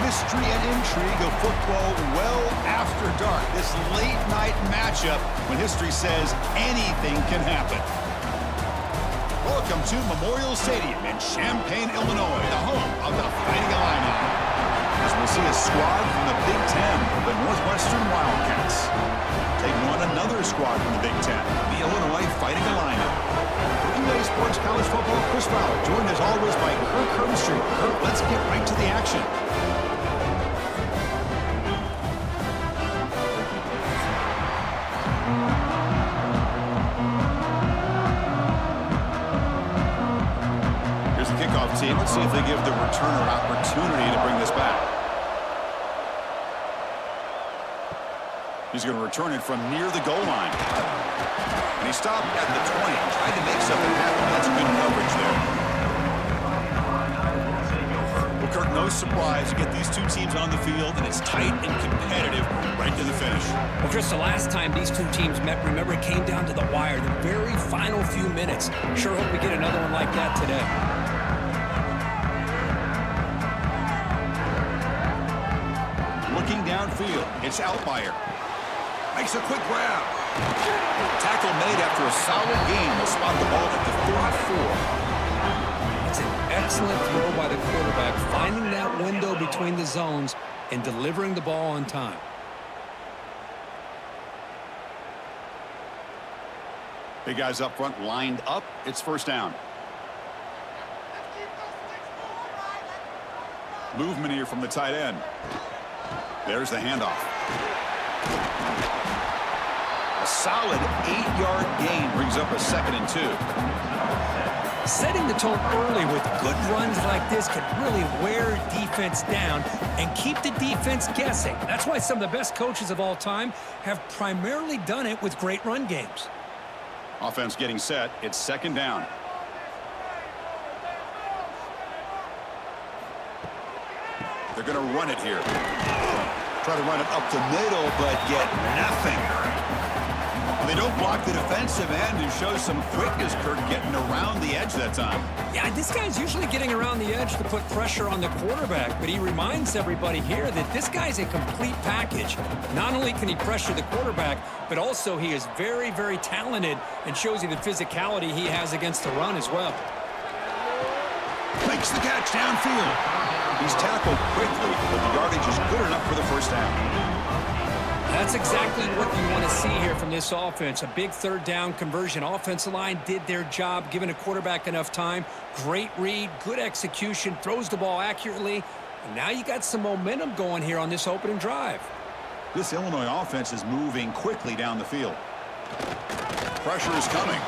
mystery and intrigue of football well after dark. This late-night matchup when history says anything can happen. Welcome to Memorial Stadium in Champaign, Illinois, the home of the Fighting Illini. As we'll see a squad from the Big Ten, the Northwestern Wildcats, taking on another squad from the Big Ten, the Illinois Fighting Illini. For Sports College Football, Chris Fowler, joined as always by Kirk Herbstreit. Kirk, let's get right to the action. Here's the kickoff team. Let's see if they give the returner opportunity to bring this back. He's going to return it from near the goal line. And he stopped at the 20, tried to make something happen. That's good coverage there. Well, Kirk, no surprise. You get these two teams on the field, and it's tight and competitive right to the finish. Well, Chris, the last time these two teams met, remember, it came down to the wire, the very final few minutes. Sure hope we get another one like that today. Looking downfield, it's Outlier. Makes a quick grab. Tackle made after a solid game. Will spot the ball at the 44. It's an excellent throw by the quarterback, finding that window between the zones and delivering the ball on time. Big guys up front lined up. It's first down. Movement here from the tight end. There's the handoff. A solid 8-yard gain brings up a 2nd and 2. Setting the tone early with good runs like this can really wear defense down and keep the defense guessing. That's why some of the best coaches of all time have primarily done it with great run games. Offense getting set. It's 2nd down. They're going to run it here. Try to run it up the middle, but get nothing. They don't block the defensive end and show some quickness, Kirk, getting around the edge that time. Yeah, this guy's usually getting around the edge to put pressure on the quarterback, but he reminds everybody here that this guy's a complete package. Not only can he pressure the quarterback, but also he is very, very talented and shows you the physicality he has against the run as well. Makes the catch downfield. He's tackled quickly, but the yardage is good enough for the first down. That's exactly what you want to see here from this offense. A big 3rd down conversion. Offensive line did their job, giving a quarterback enough time. Great read, good execution, throws the ball accurately. And now you got some momentum going here on this opening drive. This Illinois offense is moving quickly down the field. Pressure is coming.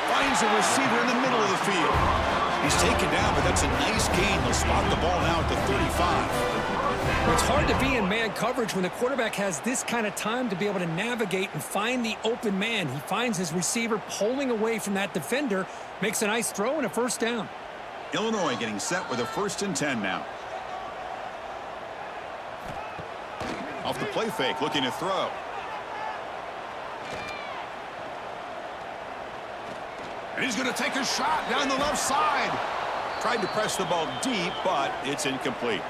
Finds a receiver in the middle of the field. He's taken down, but that's a nice gain. They'll spot the ball now at the 35. It's hard to be in man coverage when the quarterback has this kind of time to be able to navigate and find the open man. He finds his receiver pulling away from that defender, makes a nice throw and a first down. Illinois getting set with a 1st and 10 now. Off the play fake, looking to throw. And he's going to take a shot down the left side. Tried to press the ball deep, but it's incomplete.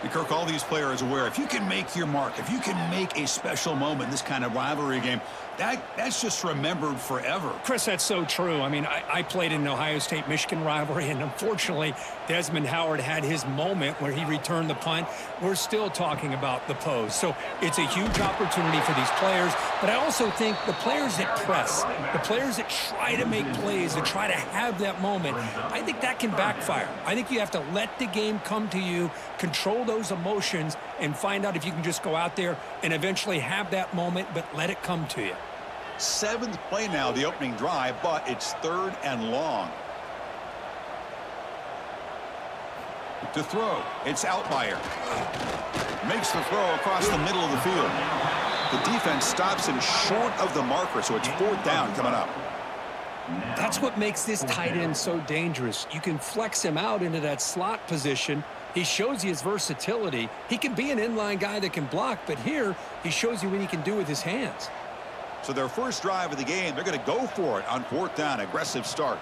And Kirk, all these players aware, if you can make your mark, if you can make a special moment in this kind of rivalry game, that's just remembered forever. Chris, that's so true. I mean, I played in an Ohio State-Michigan rivalry, and unfortunately, Desmond Howard had his moment where he returned the punt. We're still talking about the pose. So it's a huge opportunity for these players, but I also think the players that press, the players that try to make plays, that try to have that moment, I think that can backfire. I think you have to let the game come to you, control those emotions, and find out if you can just go out there and eventually have that moment, but let it come to you. 7th play now, the opening drive, but it's 3rd and long. To throw, it's Outlier. Makes the throw across the middle of the field. The defense stops him short of the marker, so it's 4th down coming up. That's what makes this tight end so dangerous. You can flex him out into that slot position. He shows you his versatility. He can be an inline guy that can block, but here he shows you what he can do with his hands. So their first drive of the game, they're going to go for it on 4th down. Aggressive start.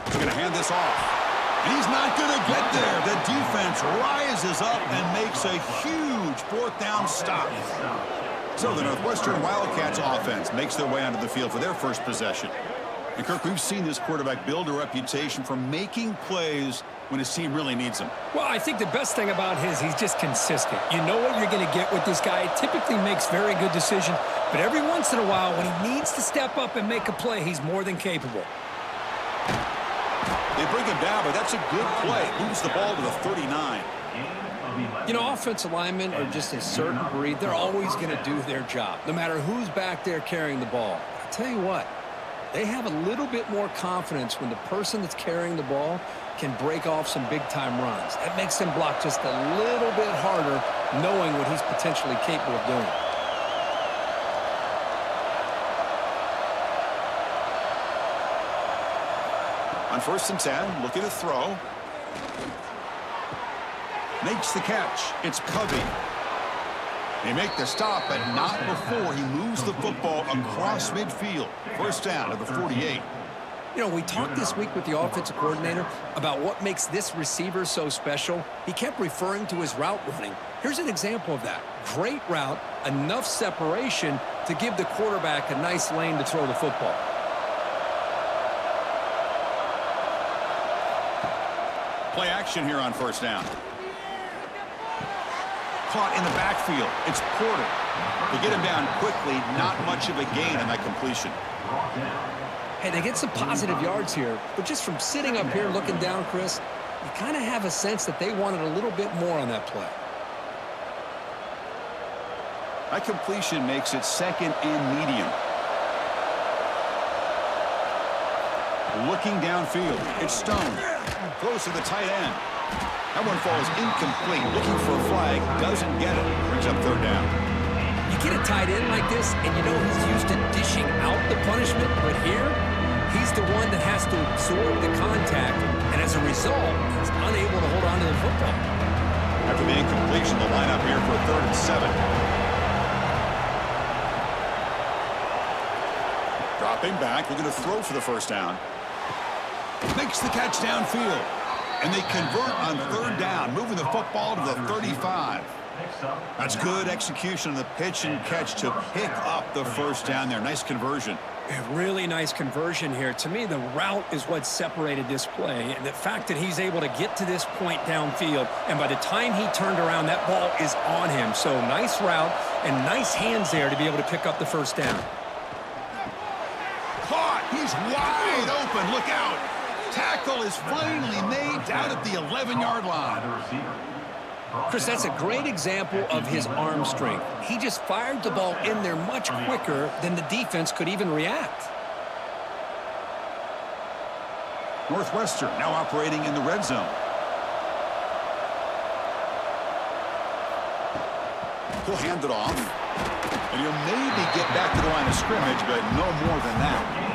He's going to hand this off. And he's not going to get there. The defense rises up and makes a huge fourth down stop. So the Northwestern Wildcats offense makes their way onto the field for their first possession. And Kirk, we've seen this quarterback build a reputation for making plays when his team really needs him. Well, I think the best thing about he's just consistent. You know what you're going to get with this guy. He typically makes very good decisions, but every once in a while when he needs to step up and make a play, he's more than capable. They bring him down, but that's a good play. Moves the ball to the 39. You know, offensive linemen are just a certain breed. They're always going to do their job, no matter who's back there carrying the ball. I'll tell you what, they have a little bit more confidence when the person that's carrying the ball can break off some big-time runs. That makes them block just a little bit harder, knowing what he's potentially capable of doing. On 1st and 10, looking to throw. Makes the catch. It's Covey. They make the stop, but not before he moves the football across midfield. 1st down to the 48. You know, we talked this week with the offensive coordinator about what makes this receiver so special. He kept referring to his route running. Here's an example of that. Great route, enough separation to give the quarterback a nice lane to throw the football. Play action here on 1st down. Caught in the backfield. It's Porter. They get him down quickly. Not much of a gain on that completion. Hey, they get some positive yards here, but just from sitting up here looking down, Chris, you kind of have a sense that they wanted a little bit more on that play. That completion makes it 2nd and medium. Looking downfield. It's Stone. Throws to the tight end. That one falls incomplete. Looking for a flag. Doesn't get it. Brings up 3rd down. You get a tight end like this, and you know he's used to dishing out the punishment, but here, he's the one that has to absorb the contact, and as a result, he's unable to hold on to the football. After the incompletion, the lineup here for 3rd and 7. Dropping back, looking to throw for the 1st down. Makes the catch downfield. And they convert on 3rd down, moving the football to the 35. That's good execution on the pitch and catch to pick up the 1st down there. Nice conversion. A really nice conversion here. To me, the route is what separated this play, and the fact that he's able to get to this point downfield, and by the time he turned around, that ball is on him. So nice route and nice hands there to be able to pick up the 1st down. Caught. He's wide open. Look out. Tackle is finally made down at the 11-yard line. Chris, that's a great example of his arm strength. He just fired the ball in there much quicker than the defense could even react. Northwestern now operating in the red zone. He'll hand it off. And he'll maybe get back to the line of scrimmage, but no more than that.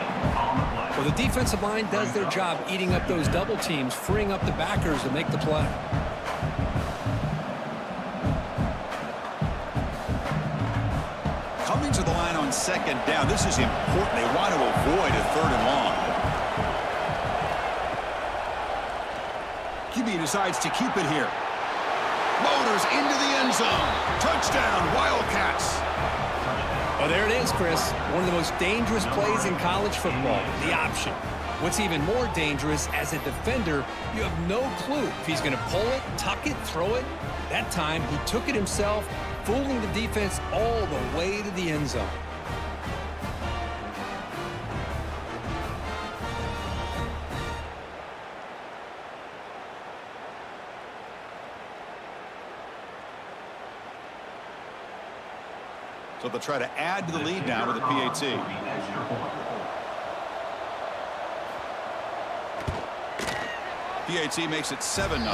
Well, the defensive line does their job eating up those double teams, freeing up the backers to make the play. Coming to the line on 2nd down. This is important. They want to avoid a 3rd and long. QB decides to keep it here. Motors into the end zone. Touchdown, Wildcats. Well, there it is, Chris. One of the most dangerous plays in college football, the option. What's even more dangerous, as a defender, you have no clue if he's going to pull it, tuck it, throw it. That time, he took it himself, fooling the defense all the way to the end zone. So they'll try to add to the lead now with a PAT. PAT makes it 7-0.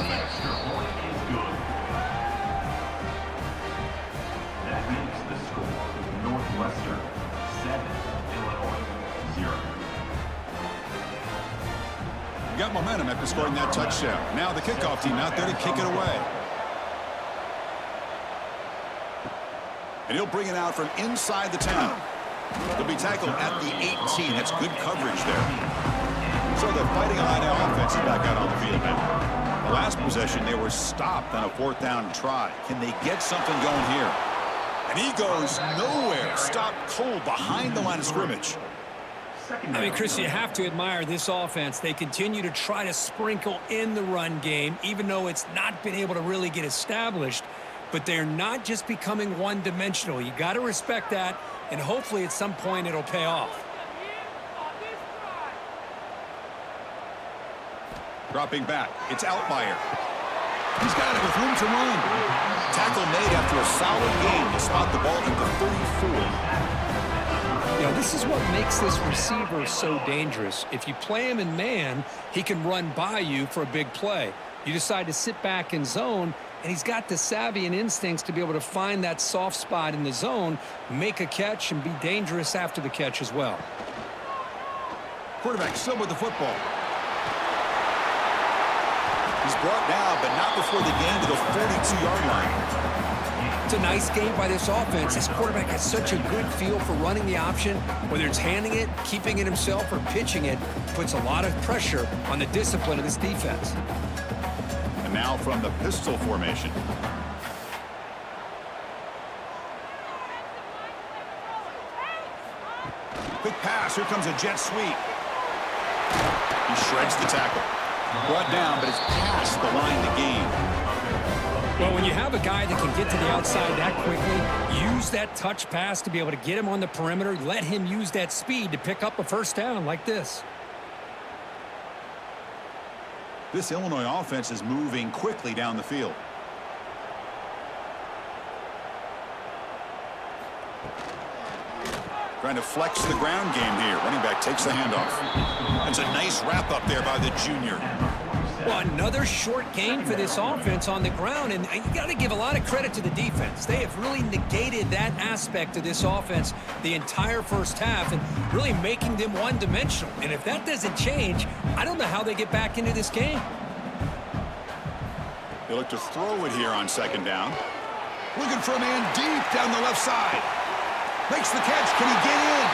That makes the score Northwestern 7, Illinois 0. Got momentum after scoring that touchdown. Now the kickoff team out there to kick it away. And he'll bring it out from inside the 10. They'll be tackled at the 18. That's good coverage there. So the Fighting Illini offense is back out on the field now. The last possession, they were stopped on a 4th down try. Can they get something going here? And he goes nowhere. Stopped cold behind the line of scrimmage. I mean, Chris, you have to admire this offense. They continue to try to sprinkle in the run game, even though it's not been able to really get established. But they're not just becoming one-dimensional. You got to respect that, and hopefully at some point it'll pay off. Dropping back. It's Outlier. He's got it with room to run. Tackle made after a solid game to spot the ball at the 34. You know, this is what makes this receiver so dangerous. If you play him in man, he can run by you for a big play. You decide to sit back in zone, and he's got the savvy and instincts to be able to find that soft spot in the zone, make a catch, and be dangerous after the catch as well. Quarterback still with the football. He's brought down, but not before the gain to the 42-yard line. It's a nice game by this offense. This quarterback has such a good feel for running the option. Whether it's handing it, keeping it himself, or pitching it, puts a lot of pressure on the discipline of this defense. And now from the pistol formation. Quick pass. Here comes a jet sweep. He shreds the tackle. Brought down, but it's past the line to gain. Well, when you have a guy that can get to the outside that quickly, use that touch pass to be able to get him on the perimeter, let him use that speed to pick up a 1st down like this. This Illinois offense is moving quickly down the field. Trying to flex the ground game here. Running back takes the handoff. That's a nice wrap up there by the junior. Well, another short gain for this offense on the ground, and you got to give a lot of credit to the defense. They have really negated that aspect of this offense the entire first half and really making them one-dimensional. And if that doesn't change, I don't know how they get back into this game. They look to throw it here on 2nd down. Looking for a man deep down the left side. Makes the catch. Can he get in?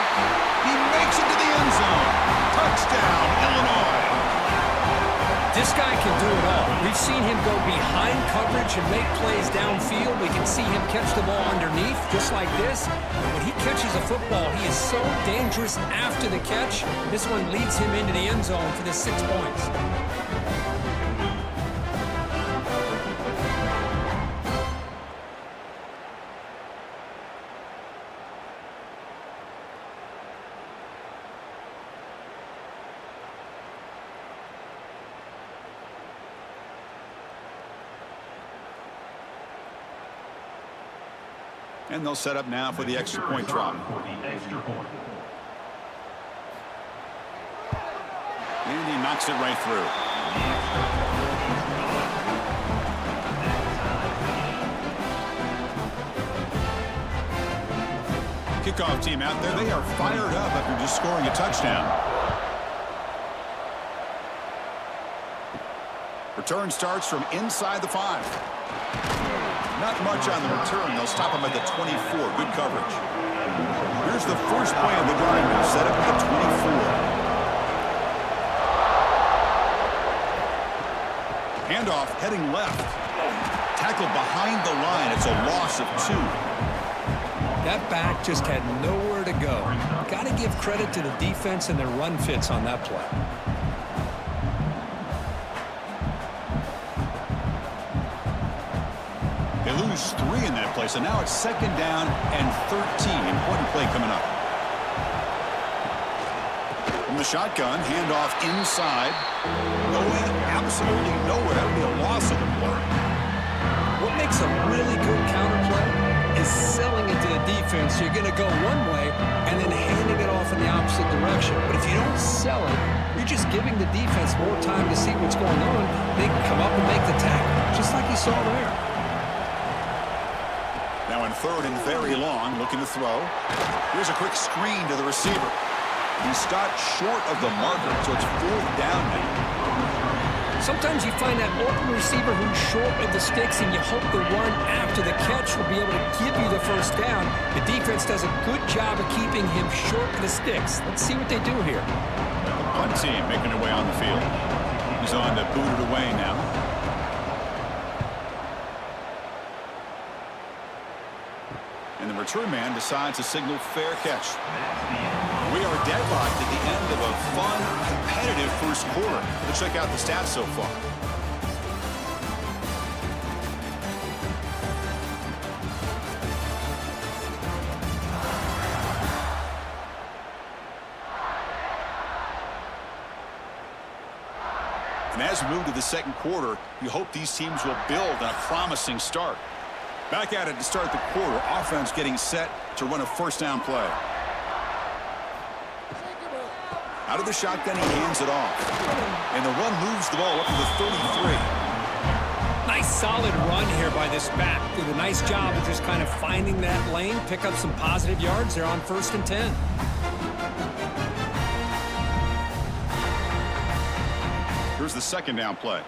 He makes it to the end zone. Touchdown, Illinois. This guy can do it all. We've seen him go behind coverage and make plays downfield. We can see him catch the ball underneath, just like this. And when he catches a football, he is so dangerous after the catch. This one leads him into the end zone for the 6 points. And they'll set up now for the extra point try. And he knocks it right through. Kickoff team out there. They are fired up after just scoring a touchdown. Return starts from inside the 5. Not much on the return. They'll stop him at the 24. Good coverage. Here's the first play of the drive now. Set up at the 24. Handoff heading left. Tackle behind the line. It's a loss of 2. That back just had nowhere to go. Got to give credit to the defense and their run fits on that play. They lose 3 in that play, so now it's 2nd down and 13. Important play coming up. From the shotgun, handoff inside. Going absolutely nowhere. That would be a loss of the play. What makes a really good counter play is selling it to the defense. So you're going to go one way and then handing it off in the opposite direction. But if you don't sell it, you're just giving the defense more time to see what's going on. They can come up and make the tackle, just like you saw there. Now in 3rd and very long, looking to throw. Here's a quick screen to the receiver. He stopped short of the marker, so it's 4th down now. Sometimes you find that open receiver who's short of the sticks, and you hope the run after the catch will be able to give you the 1st down. The defense does a good job of keeping him short of the sticks. Let's see what they do here. punt team making their way on the field. He's on to boot it away now. And the return man decides to signal fair catch. We are deadlocked at the end of a fun, competitive first quarter. Let's check out the stats so far. And as we move to the second quarter, you hope these teams will build on a promising start. Back at it to start the quarter. Offense getting set to run a first down play. Out of the shotgun, he hands it off. And the run moves the ball up to the 33. Nice solid run here by this back. Did a nice job of just kind of finding that lane, pick up some positive yards there on 1st and 10. Here's the second down play.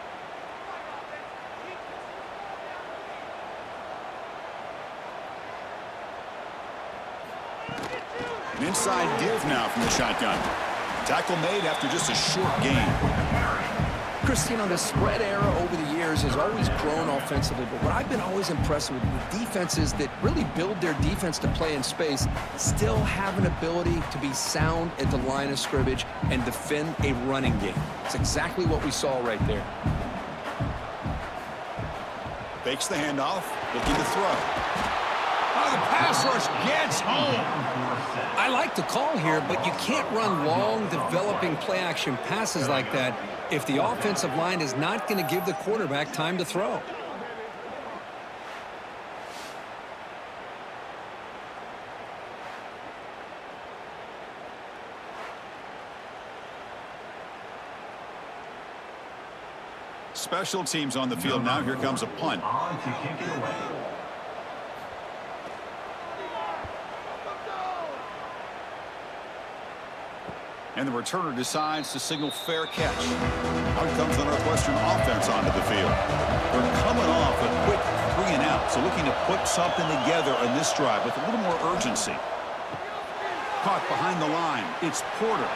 An inside give now from the shotgun. Tackle made after just a short gain. Chris, you know, the spread era over the years has always grown offensively, but what I've been always impressed with defenses that really build their defense to play in space still have an ability to be sound at the line of scrimmage and defend a running game. It's exactly what we saw right there. Fakes the handoff, looking to throw. Oh, the pass rush gets home. I like the call here, but you can't run long, developing play-action passes like that if the offensive line is not going to give the quarterback time to throw. Special teams on the field now. Here comes a punt. On to kick it away. And the returner decides to signal fair catch. Out comes the Northwestern offense onto the field. They're coming off a quick 3 and out, so looking to put something together on this drive with a little more urgency. Caught behind the line. It's Porter.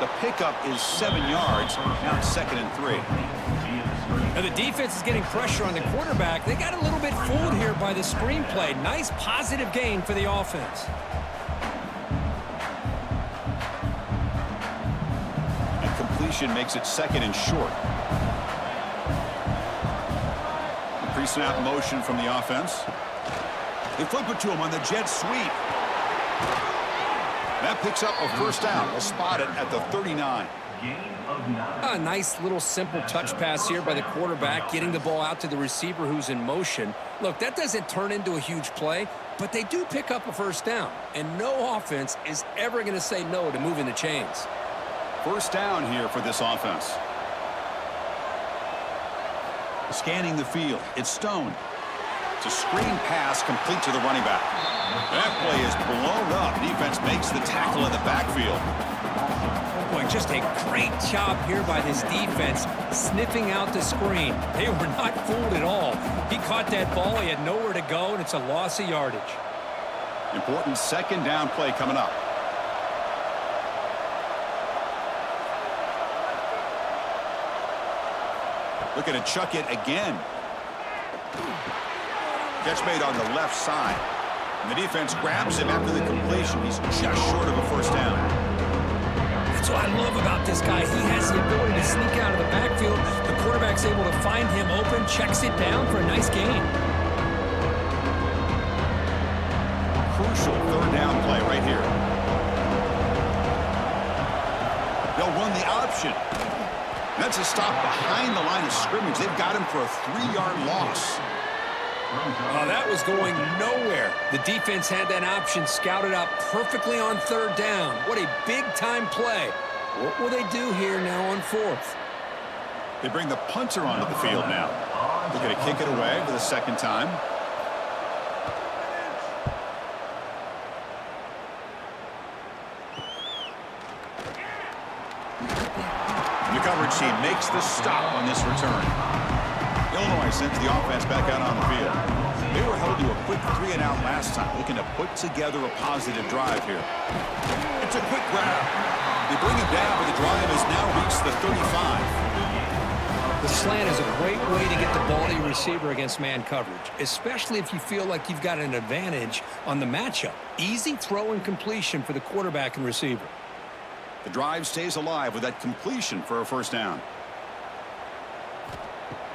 The pickup is 7 yards. Now it's 2nd and 3. Now the defense is getting pressure on the quarterback. They got a little bit fooled here by the screenplay. Nice positive gain for the offense. Makes it 2nd and short. Pre-snap motion from the offense. They flip it to him on the jet sweep. That picks up a first down. We'll spot it at the 39. A nice little simple touch pass here by the quarterback, getting the ball out to the receiver who's in motion. Look, that doesn't turn into a huge play, but they do pick up a first down. And no offense is ever going to say no to moving the chains. First down here for this offense. Scanning the field. It's Stone. It's a screen pass complete to the running back. That play is blown up. Defense makes the tackle in the backfield. Boy, just a great job here by this defense, sniffing out the screen. They were not fooled at all. He caught that ball. He had nowhere to go, and it's a loss of yardage. Important second down play coming up. Looking to chuck it again. Catch made on the left side. And the defense grabs him after the completion. He's just short of a first down. That's what I love about this guy. He has the ability to sneak out of the backfield. The quarterback's able to find him open, checks it down for a nice gain. Crucial third down play right here. They'll run the option. That's a stop behind the line of scrimmage. They've got him for a 3-yard loss. Oh, that was going nowhere. The defense had that option scouted out perfectly on 3rd down. What a big-time play. What will they do here now on 4th? They bring the punter onto the field now. They're going to kick it away for the second time. The coverage team makes the stop on this return. Illinois sends the offense back out on the field. They were held to a quick 3 and out last time, looking to put together a positive drive here. It's a quick grab. They bring him reach the 35. The slant is a great way to get the ball to your receiver against man coverage, especially if you feel like you've got an advantage on the matchup. Easy throw and completion for the quarterback and receiver. The drive stays alive with that completion for a first down.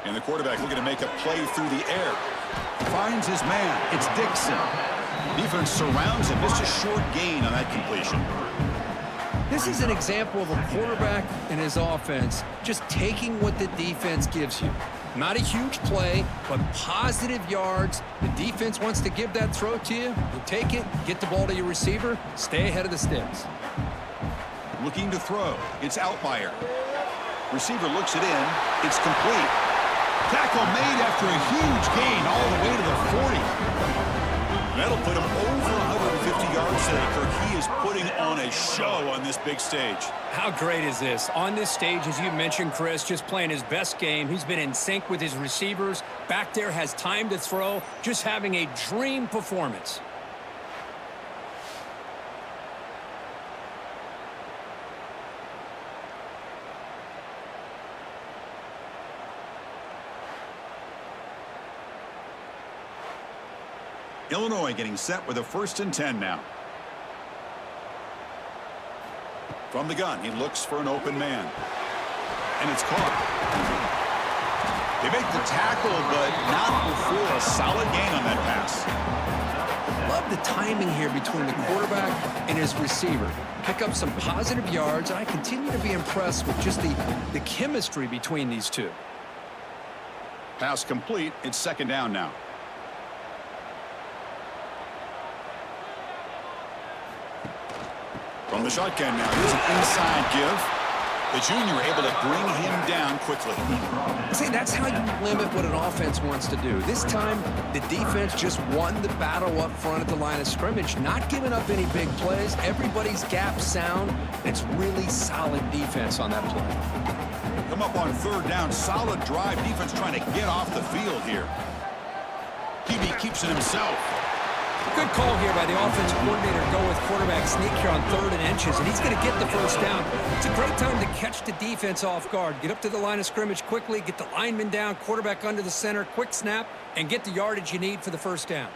And the quarterback looking to make a play through the air. Finds his man. It's Dixon. Defense surrounds him. Just a short gain on that completion. This is an example of a quarterback and his offense just taking what the defense gives you. Not a huge play, but positive yards. The defense wants to give that throw to you. You take it, get the ball to your receiver, stay ahead of the sticks. Looking to throw. It's Outlier. Receiver looks it in. It's complete. Tackle made after a huge gain all the way to the 40. That'll put him over 150 yards today, Kirk. He is putting on a show on this big stage. How great is this? On this stage, as you mentioned, Chris, just playing his best game. He's been in sync with his receivers. Back there, has time to throw. Just having a dream performance. Illinois getting set with a 1st and 10 now. From the gun, he looks for an open man. And it's caught. They make the tackle, but not before a solid gain on that pass. Love the timing here between the quarterback and his receiver. Pick up some positive yards, and I continue to be impressed with just the chemistry between these two. Pass complete. It's 2nd down now. From the shotgun now, here's an inside give. The junior able to bring him down quickly. See, that's how you limit what an offense wants to do. This time, the defense just won the battle up front at the line of scrimmage, not giving up any big plays. Everybody's gap sound. It's really solid defense on that play. Come up on 3rd down. Solid drive. Defense trying to get off the field here. QB keeps it himself. Good call here by the offensive coordinator to go with quarterback sneak here on 3rd and inches, and he's going to get the first down. It's a great time to catch the defense off guard. Get up to the line of scrimmage quickly, get the lineman down, quarterback under the center, quick snap, and get the yardage you need for the first down.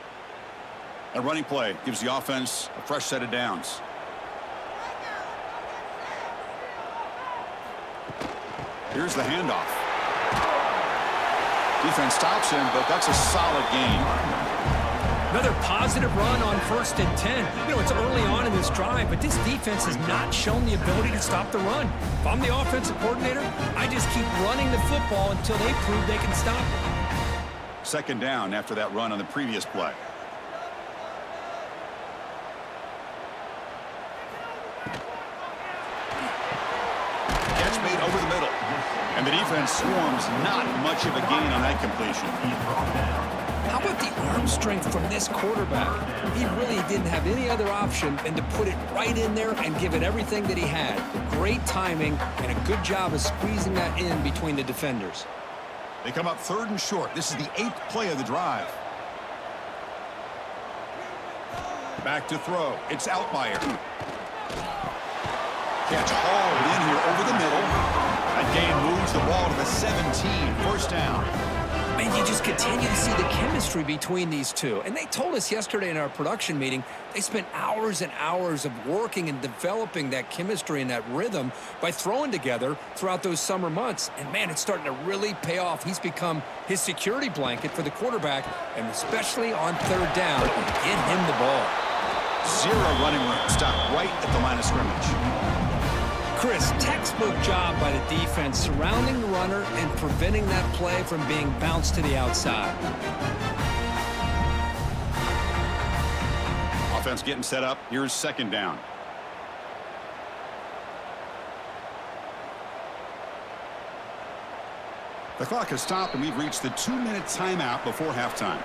A running play gives the offense a fresh set of downs. Here's the handoff. Defense stops him, but that's a solid gain. Another positive run on 1st and 10. You know, it's early on in this drive, but this defense has not shown the ability to stop the run. If I'm the offensive coordinator, I just keep running the football until they prove they can stop it. 2nd down after that run on the previous play. Catch made over the middle. And the defense swarms, not much of a gain on that completion. How about the arm strength from this quarterback? He really didn't have any other option than to put it right in there and give it everything that he had. Great timing and a good job of squeezing that in between the defenders. They come up 3rd and short. This is the 8th play of the drive. Back to throw. It's Outlier. Catch hauled in here over the middle. That gain moves the ball to the 17. First down. And you just continue to see the chemistry between these two. And they told us yesterday in our production meeting, they spent hours and hours of working and developing that chemistry and that rhythm by throwing together throughout those summer months. And, man, it's starting to really pay off. He's become his security blanket for the quarterback, and especially on 3rd down, get him the ball. 0 running room. Stop right at the line of scrimmage. Chris, textbook job by the defense surrounding the runner and preventing that play from being bounced to the outside. Offense getting set up. Here's 2nd down. The clock has stopped, and we've reached the 2-minute timeout before halftime.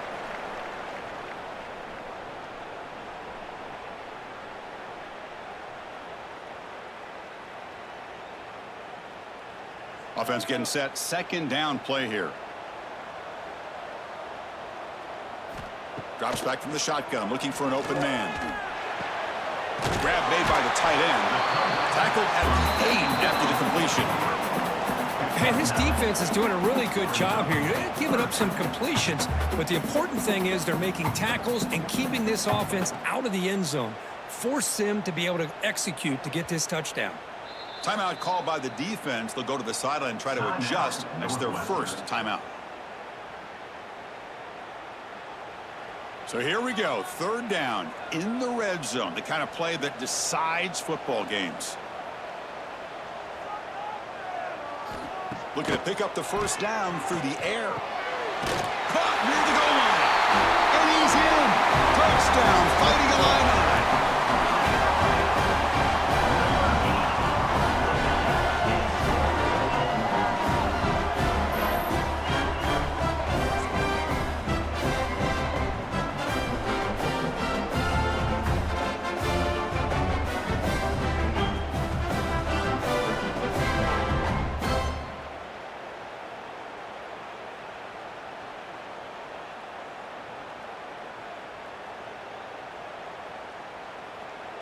Offense getting set. 2nd down play here. Drops back from the shotgun, looking for an open man. Grab made by the tight end. Tackled at the 8 after the completion. And this defense is doing a really good job here. They're giving up some completions, but the important thing is they're making tackles and keeping this offense out of the end zone. Force them to be able to execute to get this touchdown. Timeout called by the defense. They'll go to the sideline and try to adjust. That's their first timeout. So here we go. Third down in the red zone. The kind of play that decides football games. Looking to pick up the first down through the air. Caught near the goal line. And he's in. Touchdown, Fighting Illini.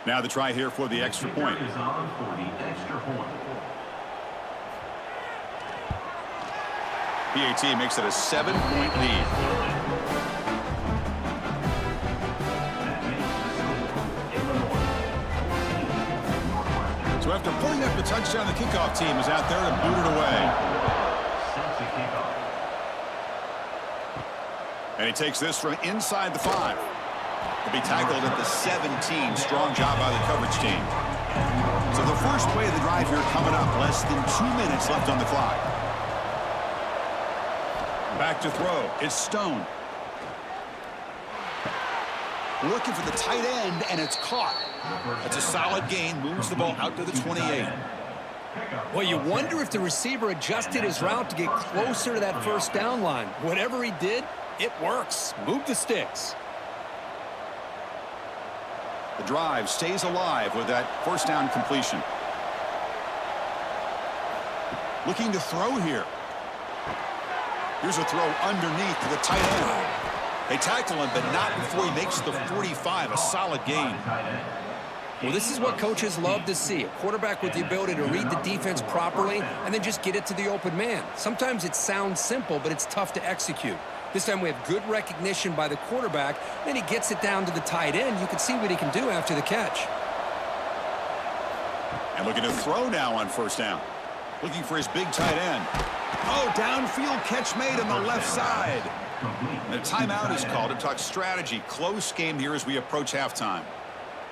Now the try here for the extra point. Is on for the extra point. PAT makes it a 7-point lead. That makes the score Illinois 14, Northwestern So after putting up the touchdown, the kickoff team is out there to boot it away. sets a kickoff. And he takes this from inside the 5. He'll be tackled at the 17. Strong job by the coverage team. So the first play of the drive here coming up. Less than 2 minutes left on the clock. Back to throw. It's Stone. Looking for the tight end, and it's caught. That's a solid gain. Moves the ball out to the 28. Well, you wonder if the receiver adjusted his route to get closer to that first down line. Whatever he did, it works. Move the sticks. The drive stays alive with that first down completion. Looking to throw here. Here's a throw underneath to the tight end. They tackle him, but not before he makes the 45. A solid gain. Well, this is what coaches love to see. A quarterback with the ability to read the defense properly and then just get it to the open man. Sometimes it sounds simple, but it's tough to execute. This time we have good recognition by the quarterback. Then he gets it down to the tight end. You can see what he can do after the catch. And looking to throw now on first down. Looking for his big tight end. Oh, downfield catch made on the left side. And a timeout is called to talk strategy. Close game here as we approach halftime.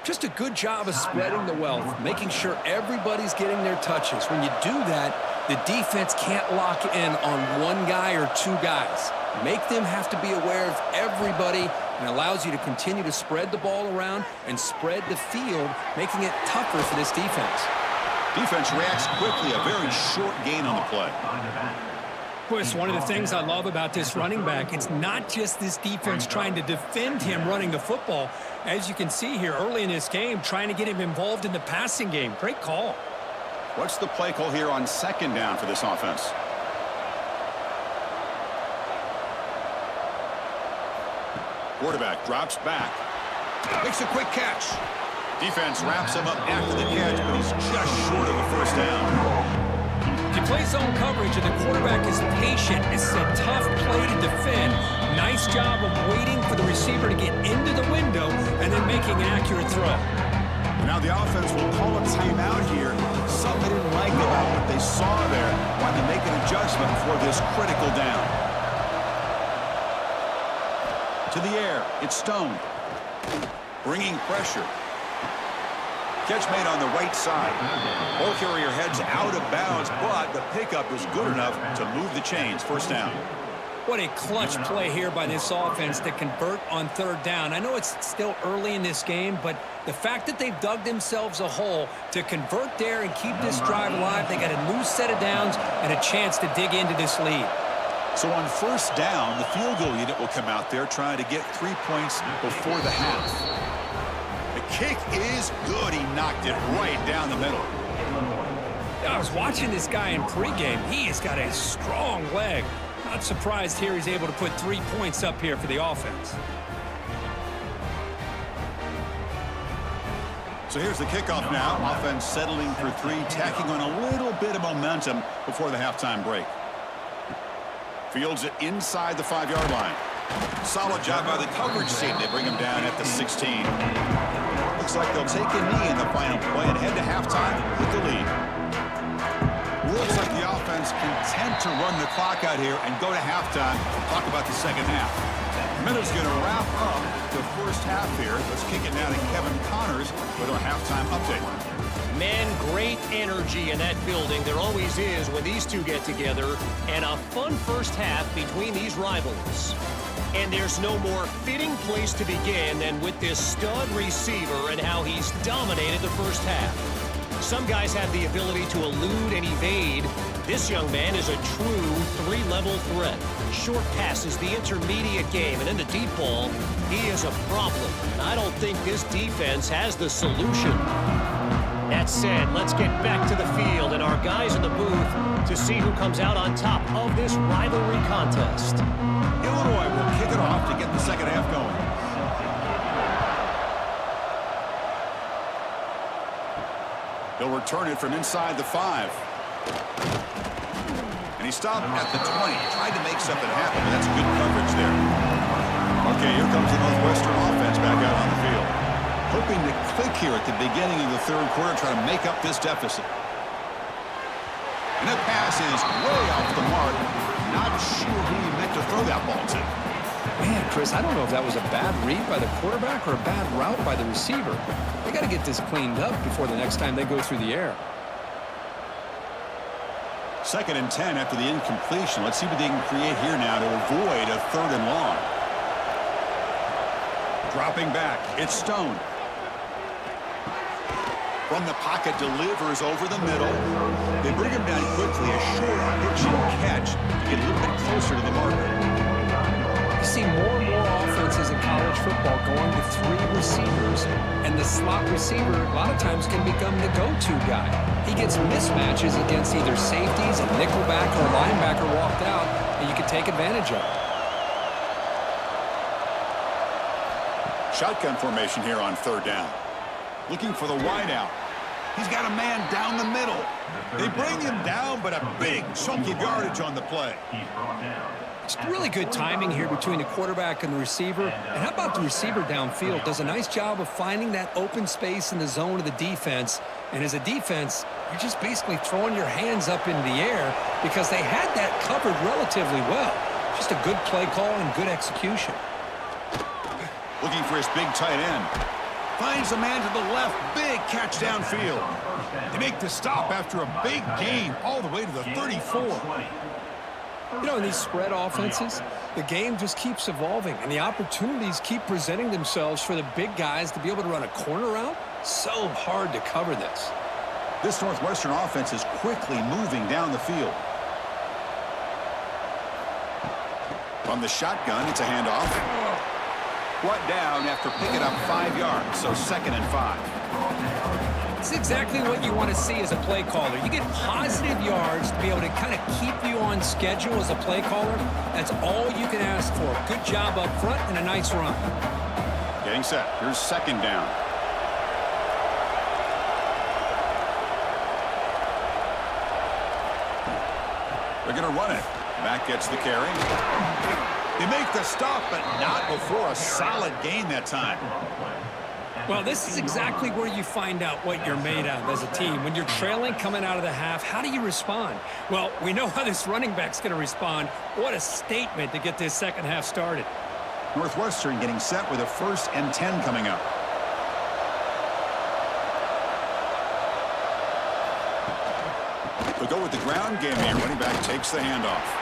Just a good job of spreading the wealth, making sure everybody's getting their touches. When you do that, the defense can't lock in on one guy or two guys. Make them have to be aware of everybody and allows you to continue to spread the ball around and spread the field, making it tougher for this defense. Defense reacts quickly. A very short gain on the play. Boy, it's one of the things I love about this running back. It's not just this defense trying to defend him running the football. As you can see here early in this game, trying to get him involved in the passing game. Great call. What's the play call here on second down for this offense? Quarterback drops back. Makes a quick catch. Defense wraps him up after the catch, but he's just short of the first down. If you play zone coverage and the quarterback is patient, it's a tough play to defend. Nice job of waiting for the receiver to get into the window and then making an accurate throw. Now the offense will call a timeout here. Something they didn't like about what they saw there. Wanted to make an adjustment for this critical down. To the air, it's Stone. Bringing pressure. Catch made on the right side. Ball carrier heads out of bounds, but the pickup is good enough to move the chains. First down. What a clutch play here by this offense to convert on third down. I know it's still early in this game, but the fact that they've dug themselves a hole to convert there and keep this drive alive, they got a new set of downs and a chance to dig into this lead. So on first down, the field goal unit will come out there trying to get 3 points before the half. The kick is good. He knocked it right down the middle. I was watching this guy in pregame. He has got a strong leg. Not surprised here he's able to put 3 points up here for the offense. So here's the kickoff now. Offense settling for 3, tacking on a little bit of momentum before the halftime break. Fields it inside the 5-yard line. Solid job by the coverage team. They bring him down at the 16. Looks like they'll take a knee in the final play and head to halftime with the lead. Looks like the offense content to run the clock out here and go to halftime. Talk about the second half. Minute's going to wrap up the first half here. Let's kick it now to Kevin Connors with our halftime update. Man, great energy in that building. There always is when these two get together. And a fun first half between these rivals. And there's no more fitting place to begin than with this stud receiver and how he's dominated the first half. Some guys have the ability to elude and evade. This young man is a true 3-level threat. Short passes, the intermediate game, and in the deep ball, he is a problem. And I don't think this defense has the solution. That said, let's get back to the field and our guys in the booth to see who comes out on top of this rivalry contest. Illinois will kick it off to get the second half going. He'll return it from inside the 5. And he stopped at the 20. Tried to make something happen, but that's good coverage there. Okay, here comes the Northwestern offense back out on the field. Hoping to click here at the beginning of the third quarter, try to make up this deficit. And that pass is way off the mark. Not sure who he meant to throw that ball to. Man, Chris, I don't know if that was a bad read by the quarterback or a bad route by the receiver. They got to get this cleaned up before the next time they go through the air. 2nd and 10 after the incompletion. Let's see what they can create here now to avoid a 3rd and long. Dropping back, it's Stone. From the pocket, delivers over the middle. They bring him down quickly, a short pitching catch to get a little bit closer to the marker. You see more and more offenses in college football going to 3 receivers, and the slot receiver a lot of times can become the go-to guy. He gets mismatches against either safeties, a nickelback, or a linebacker walked out, and you can take advantage of it. Shotgun formation here on 3rd down. Looking for the wideout. He's got a man down the middle. They bring him down, but a big chunk of yardage on the play. He's brought down. It's really good timing here between the quarterback and the receiver. And how about the receiver downfield? Does a nice job of finding that open space in the zone of the defense. And as a defense, you're just basically throwing your hands up into the air because they had that covered relatively well. Just a good play call and good execution. Looking for his big tight end. Finds a man to the left. Big catch downfield. They make the stop after a big gain all the way to the 34. You know, in these spread offenses, the game just keeps evolving, and the opportunities keep presenting themselves for the big guys to be able to run a corner route. So hard to cover this. This Northwestern offense is quickly moving down the field. From the shotgun, it's a handoff. Brought down after picking up 5 yards, so 2nd and 5. It's exactly what you want to see as a play caller. You get positive yards to be able to kind of keep you on schedule as a play caller. That's all you can ask for. Good job up front and a nice run. Getting set. Here's 2nd down. They're going to run it. Back gets the carry. They make the stop, but not before a solid gain that time. Well, this is exactly where you find out what you're made of as a team. When you're trailing coming out of the half, how do you respond? Well, we know how this running back's going to respond. What a statement to get this second half started. Northwestern getting set with a 1st and 10 coming up. They'll go with the ground game here. Running back takes the handoff.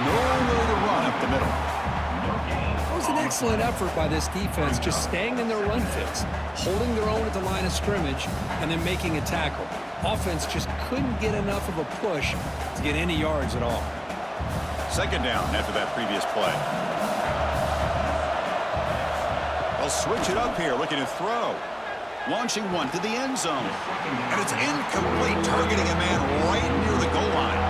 No way to run up the middle. It was an excellent effort by this defense, just staying in their run fits, holding their own at the line of scrimmage, and then making a tackle. Offense just couldn't get enough of a push to get any yards at all. 2nd down after that previous play. They'll switch it up here, looking to throw. Launching one to the end zone. And it's incomplete, targeting a man right near the goal line.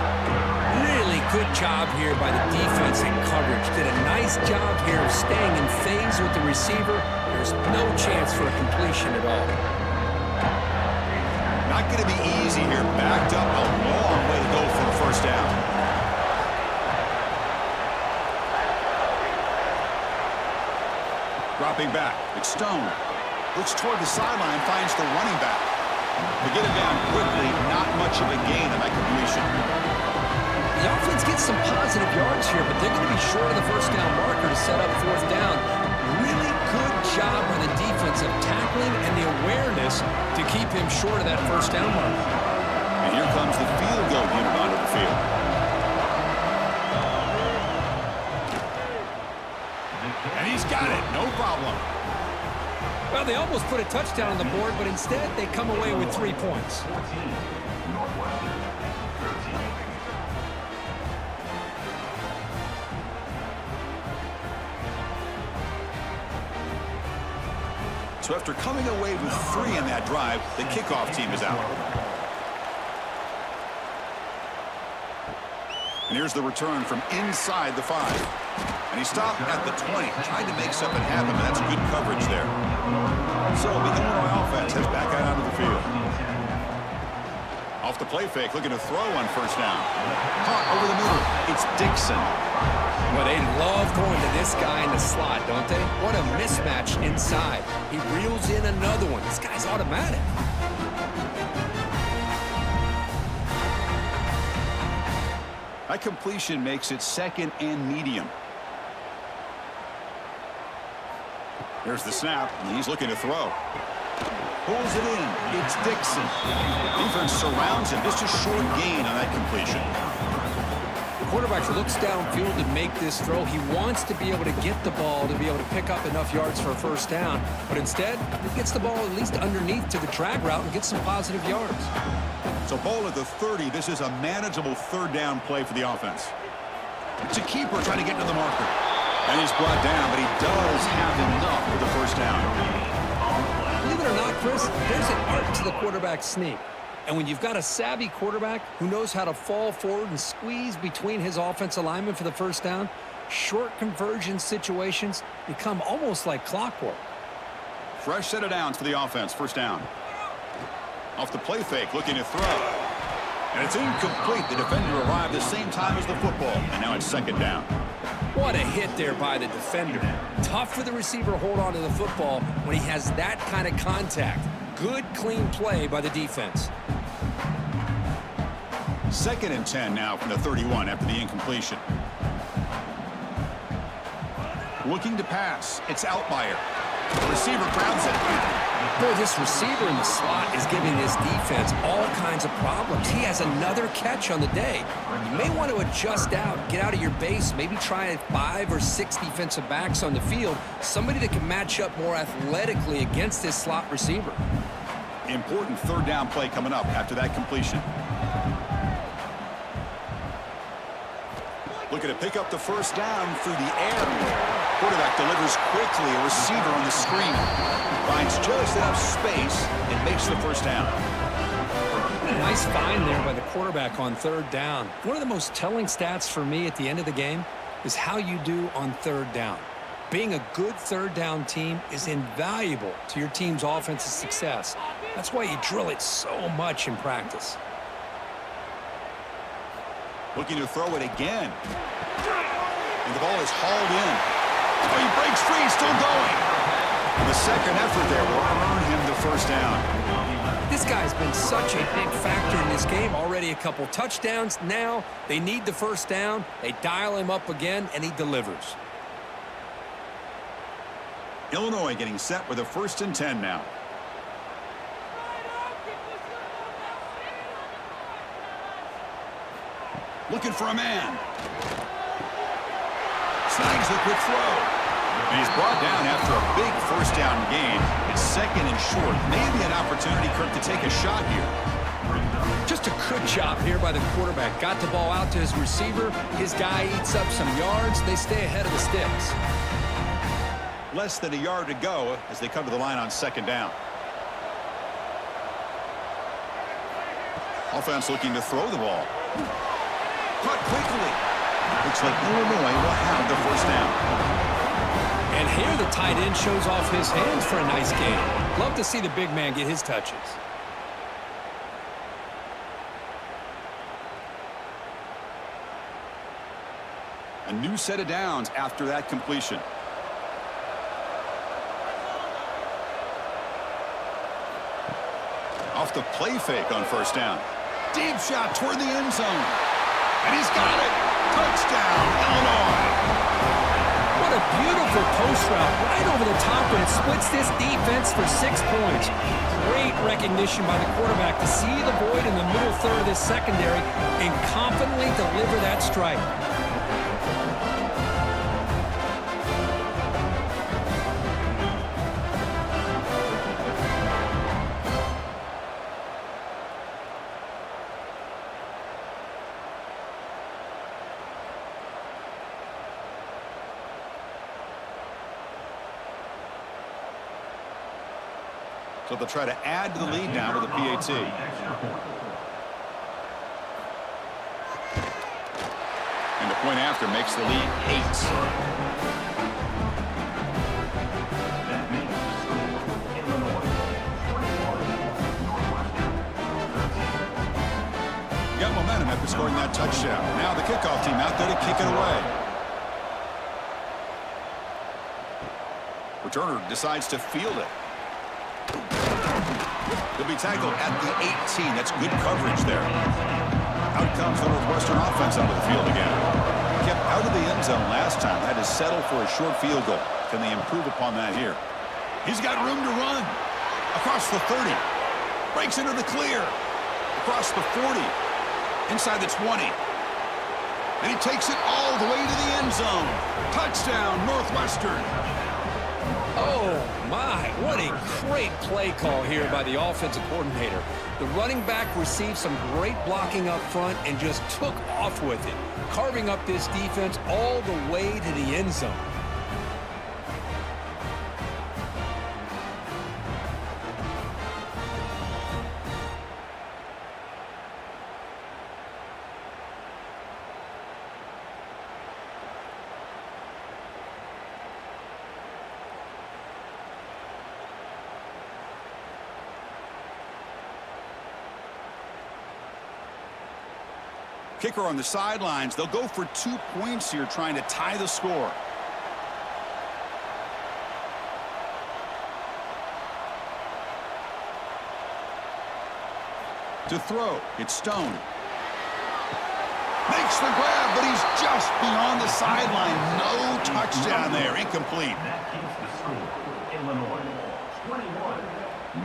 Really good job here by the defense in coverage. Did a nice job here of staying in phase with the receiver. There's no chance for a completion at all. not going to be easy here. Backed up a long way to go for a first down. Dropping back. It's Stone. Looks toward the sideline, finds the running back. To get it down quickly, not much of a gain on that completion. The offense gets some positive yards here, but they're going to be short of the first down marker to set up fourth down. Really good job by the defense of tackling and the awareness to keep him short of that first down marker. And here comes the field goal unit onto the field. And he's got it, no problem. Well, they almost put a touchdown on the board, but instead they come away with 3 points. 14, Northwestern 13. So after coming away with 3 in that drive, the kickoff team is out. And here's the return from inside the 5. And he stopped at the 20, tried to make something happen, but that's good coverage there. So the Illinois offense heads back out onto the field. Off the play fake, looking to throw on first down. Caught over the middle. It's Dixon. Well, they love going to this guy in the slot, don't they? What a mismatch inside. He reels in another one. This guy's automatic. That completion makes it 2nd and medium. There's the snap, and he's looking to throw. Pulls it in. It's Dixon. Defense surrounds him. Just a short gain on that completion. The quarterback looks downfield to make this throw. He wants to be able to get the ball to be able to pick up enough yards for a first down. But instead, he gets the ball at least underneath to the drag route and gets some positive yards. So ball at the 30. This is a manageable third down play for the offense. It's a keeper trying to get to the marker. And he's brought down, but he does have enough for the first down. Believe it or not, Chris, there's an art to the quarterback sneak. And when you've got a savvy quarterback who knows how to fall forward and squeeze between his offensive linemen for the first down, short conversion situations become almost like clockwork. Fresh set of downs for the offense. First down. Off the play fake, looking to throw. And it's incomplete. The defender arrived the same time as the football. And now it's 2nd down. What a hit there by the defender. Tough for the receiver to hold on to the football when he has that kind of contact. Good, clean play by the defense. 2nd and 10 now from the 31 after the incompletion. Looking to pass. It's Outlier. The receiver grabs it. Boy, this receiver in the slot is giving this defense all kinds of problems. He has another catch on the day. You may want to adjust out, get out of your base, maybe try 5 or 6 defensive backs on the field, somebody that can match up more athletically against this slot receiver. Important third down play coming up after that completion. Looking to pick up the first down through the air. Quarterback delivers quickly. A receiver on the screen. Finds just enough space and makes the first down. Nice find there by the quarterback on third down. One of the most telling stats for me at the end of the game is how you do on third down. Being a good third down team is invaluable to your team's offensive success. That's why you drill it so much in practice. Looking to throw it again. And the ball is hauled in. Oh, he breaks free, still going. And the second effort there will earn him the first down. This guy's been such a big factor in this game. Already a couple touchdowns. Now they need the first down. They dial him up again, and he delivers. Illinois getting set with a 1st and 10 now. Looking for a man. Snags the quick throw. And he's brought down after a big first down gain. It's 2nd and short. Maybe an opportunity, Kirk, to take a shot here. Just a good job here by the quarterback. Got the ball out to his receiver. His guy eats up some yards. They stay ahead of the sticks. Less than a yard to go as they come to the line on 2nd down. Offense looking to throw the ball. Caught quickly. Looks like Illinois will have the first down. And here the tight end shows off his hands for a nice game. Love to see the big man get his touches. A new set of downs after that completion. Off the play fake on first down. Deep shot toward the end zone. And he's got it. Touchdown, Illinois. What a beautiful post route right over the top, and it splits this defense for 6 points. Great recognition by the quarterback to see the void in the middle third of this secondary and confidently deliver that strike. So they'll try to add to the lead now with a PAT. And the point after makes the lead 8. That makes the score Illinois 21, Northwestern 13. Got momentum after scoring that touchdown. Now the kickoff team out there to kick it away. Returner decides to field it. He'll be tackled at the 18. That's good coverage there. Out comes the Northwestern offense onto the field again. Kept out of the end zone last time. Had to settle for a short field goal. Can they improve upon that here? He's got room to run. Across the 30. Breaks into the clear. Across the 40. Inside the 20. And he takes it all the way to the end zone. Touchdown, Northwestern. Oh, my. What a great play call here by the offensive coordinator. The running back received some great blocking up front and just took off with it, carving up this defense all the way to the end zone. Kicker on the sidelines. They'll go for 2 points here, trying to tie the score. To throw, it's Stone. Makes the grab, but he's just beyond the sideline. No touchdown there. Incomplete. That keeps the score Illinois 21,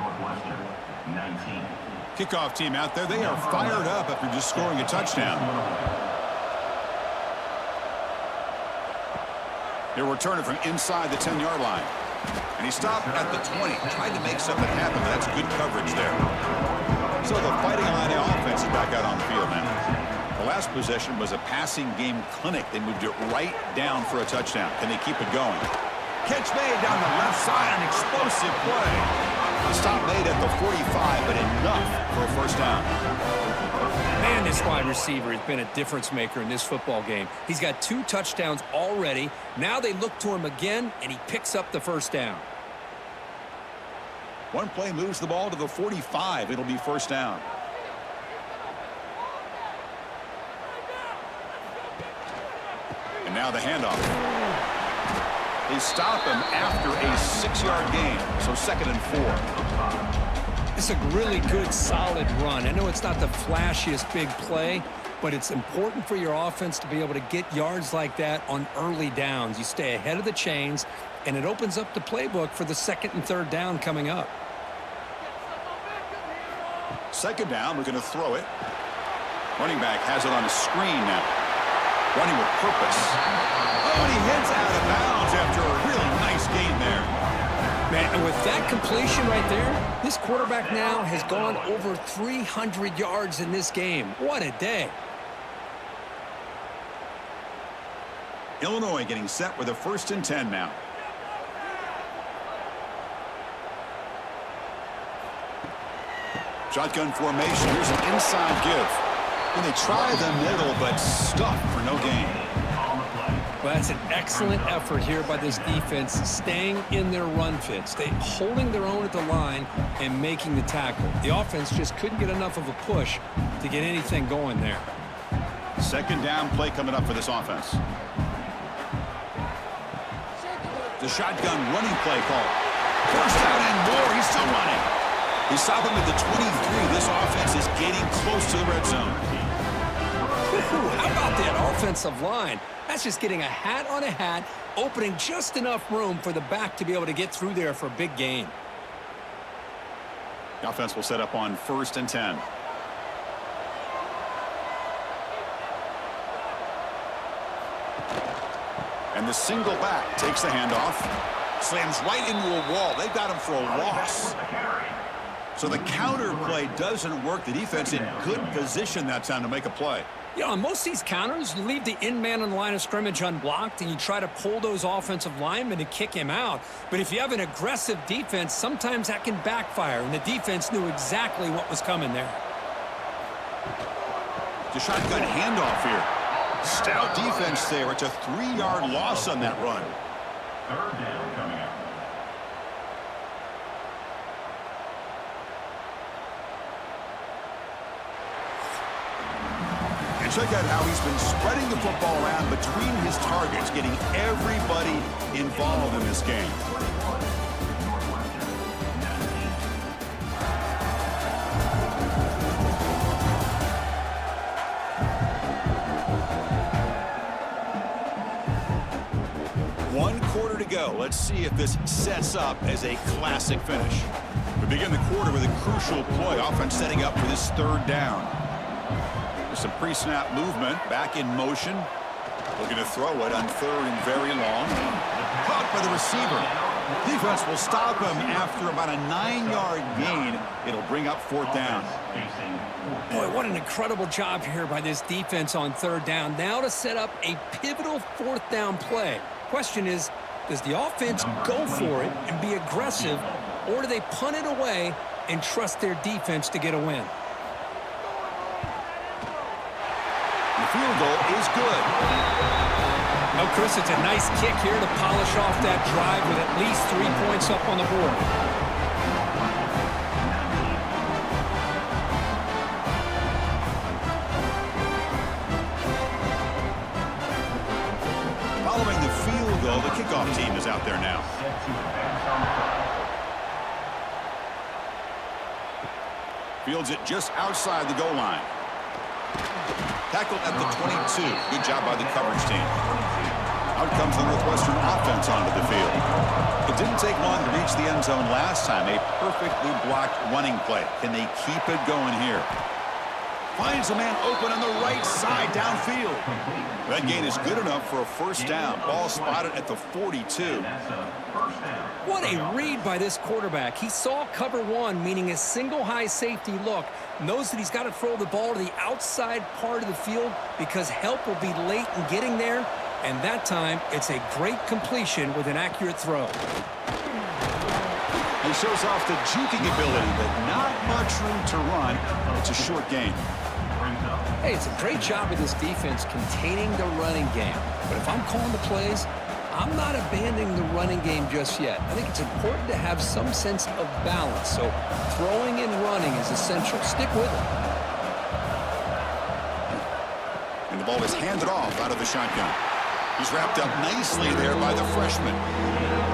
Northwestern 19. Kickoff team out there. They are fired up after just scoring a touchdown. They're returning from inside the 10-yard line. And he stopped at the 20. Tried to make something happen, but that's good coverage there. So the Fighting Illini offense is back out on the field now. The last possession was a passing game clinic. They moved it right down for a touchdown. Can they keep it going? Catch made down the left side. An explosive play. The stop made at the 45, but enough for a first down. Man, this wide receiver has been a difference maker in this football game. He's got 2 touchdowns already. Now they look to him again, and he picks up the first down. One play moves the ball to the 45. It'll be first down. And now the handoff. They stop him after a 6-yard gain, so 2nd and 4. It's a really good, solid run. I know it's not the flashiest big play, but it's important for your offense to be able to get yards like that on early downs. You stay ahead of the chains, and it opens up the playbook for the 2nd and 3rd down coming up. 2nd down, we're going to throw it. Running back has it on the screen now. Running with purpose. Oh, and he heads out of bounds after a really nice gain there. Man, and with that completion right there, this quarterback now has gone over 300 yards in this game. What a day. Illinois getting set with a 1st and 10 now. Shotgun formation. Here's an inside give. And they try the middle, but stuffed for no gain. Well, that's an excellent effort here by this defense, staying in their run fits, holding their own at the line and making the tackle. The offense just couldn't get enough of a push to get anything going there. 2nd down play coming up for this offense. The shotgun running play call. First down and more. He's still running. They stop him at the 23. This offense is getting close to the red zone. How about that offensive line? That's just getting a hat on a hat, opening just enough room for the back to be able to get through there for a big gain. The offense will set up on 1st and 10. And the single back takes the handoff. Slams right into a wall. They've got him for a loss. So the counter play doesn't work. The defense in good position that time to make a play. Yeah, on most of these counters, you leave the in-man on the line of scrimmage unblocked, and you try to pull those offensive linemen to kick him out. But if you have an aggressive defense, sometimes that can backfire, and the defense knew exactly what was coming there. The shotgun handoff here. Stout defense there. It's a 3-yard loss on that run. 3rd down coming up. And check out how he's been spreading the football around between his targets, getting everybody involved in this game. One quarter to go. Let's see if this sets up as a classic finish. We begin the quarter with a crucial play. Offense setting up for this 3rd down. There's some pre-snap movement. Back in motion. Looking to throw it on 3rd and very long. Caught by the receiver. Defense will stop him after about a 9-yard gain. It'll bring up 4th down. Boy, what an incredible job here by this defense on 3rd down. Now to set up a pivotal 4th down play. Question is, does the offense go for it and be aggressive, or do they punt it away and trust their defense to get a win? The field goal is good. Oh, Chris, it's a nice kick here to polish off that drive with at least 3 points up on the board. Following the field goal, the kickoff team is out there now. Fields it just outside the goal line. Tackled at the 22. Good job by the coverage team. Out comes the Northwestern offense onto the field. It didn't take long to reach the end zone last time. A perfectly blocked running play. Can they keep it going here? Finds a man open on the right side downfield. That gain is good enough for a 1st down. Ball spotted at the 42. What a read by this quarterback. He saw cover 1, meaning a single high safety look. Knows that he's got to throw the ball to the outside part of the field because help will be late in getting there. And that time, it's a great completion with an accurate throw. He shows off the juking ability, but not much room to run. It's a short gain. Hey, it's a great job of this defense containing the running game. But if I'm calling the plays, I'm not abandoning the running game just yet. I think it's important to have some sense of balance. So throwing and running is essential. Stick with it. And the ball is handed off out of the shotgun. He's wrapped up nicely there by the freshman.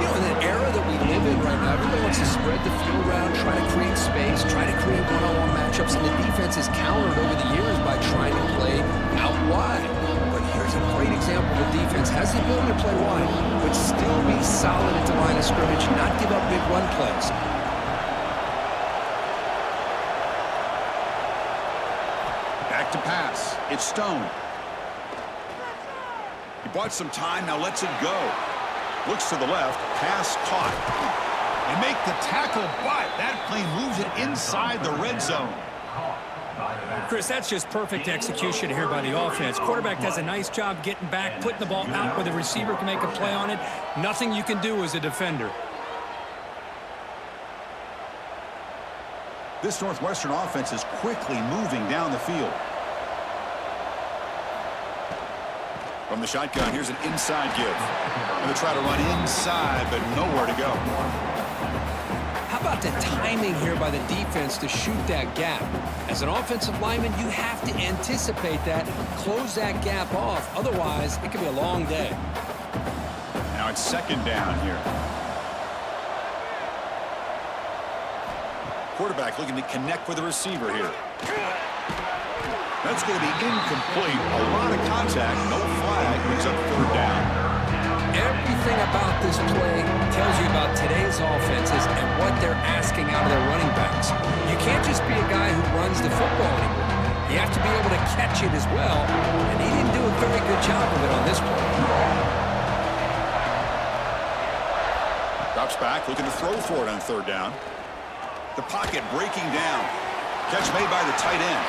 You know, in the era that we live in right now, everybody wants to spread the field around, try to create space, try to create one-on-one matchups, and the defense has countered over the years by trying to play out wide. But here's a great example of a defense has the ability to play wide, but still be solid at the line of scrimmage, not give up big run plays. Back to pass. It's Stone. He bought some time, now lets it go. Looks to the left, pass caught. They make the tackle, but that play moves it inside the red zone. Chris, that's just perfect execution here by the offense. Quarterback does a nice job getting back, putting the ball out where the receiver can make a play on it. Nothing you can do as a defender. This Northwestern offense is quickly moving down the field. From the shotgun, here's an inside give. Going to try to run inside, but nowhere to go. How about the timing here by the defense to shoot that gap? As an offensive lineman, you have to anticipate that, close that gap off. Otherwise, it could be a long day. Now Now it's second down here. Quarterback looking to connect with the receiver here. That's going to be incomplete. A lot of contact, no flag, brings up third down. Everything about this play tells you about today's offenses and what they're asking out of their running backs. You can't just be a guy who runs the football anymore. You have to be able to catch it as well, and he didn't do a very good job of it on this play. Drops back, looking to throw for it on third down. The pocket breaking down. Catch made by the tight end.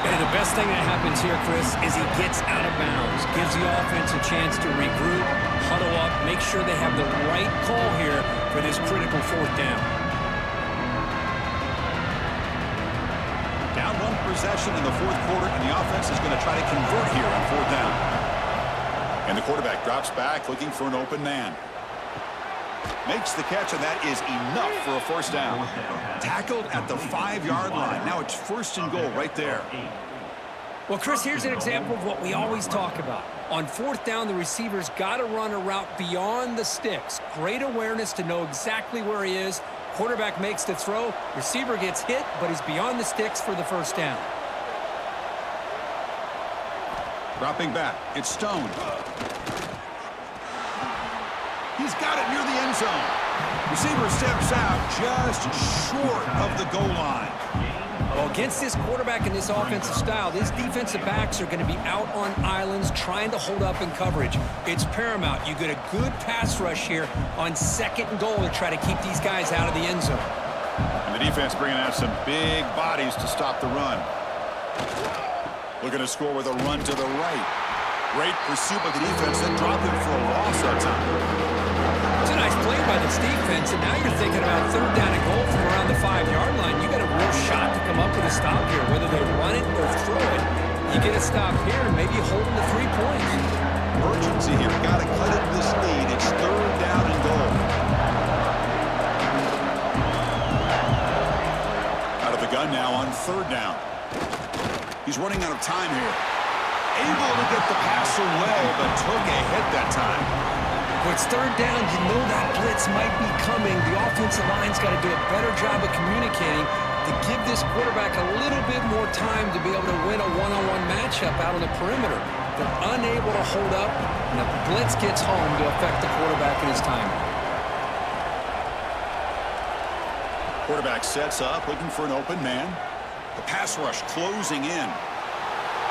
And the best thing that happens here, Chris, is he gets out of bounds, gives the offense a chance to regroup, huddle up, make sure they have the right call here for this critical fourth down. Down one possession in the fourth quarter, and the offense is going to try to convert here on fourth down. And the quarterback drops back, looking for an open man. Makes the catch, and that is enough for a first down. Tackled at the 5-yard line. Now it's first and goal right there. Well, Chris, here's an example of what we always talk about. On fourth down, the receiver's got to run a route beyond the sticks. Great awareness to know exactly where he is. Quarterback makes the throw. Receiver gets hit, but he's beyond the sticks for the first down. Dropping back. It's Stone. He's got it near the end zone. Receiver steps out just short of the goal line. Well, against this quarterback and this offensive style, these defensive backs are going to be out on islands trying to hold up in coverage. It's paramount. You get a good pass rush here on second and goal to try to keep these guys out of the end zone. And the defense bringing out some big bodies to stop the run. Looking to score with a run to the right. Great pursuit by the defense, then drop him for a loss that time. It's a nice play by this defense, and now you're thinking about third down and goal from around the 5-yard line. You got a real shot to come up with a stop here, whether they run it or throw it. You get a stop here and maybe hold them to 3 points. Urgency here. Got to cut into this lead. It's third down and goal. Out of the gun now on third down. He's running out of time here. Able to get the pass away, but took a hit that time. When it's third down, you know that blitz might be coming. The offensive line's got to do a better job of communicating to give this quarterback a little bit more time to be able to win a one-on-one matchup out on the perimeter. They're unable to hold up, and the blitz gets home to affect the quarterback in his time. Quarterback sets up, looking for an open man. The pass rush closing in.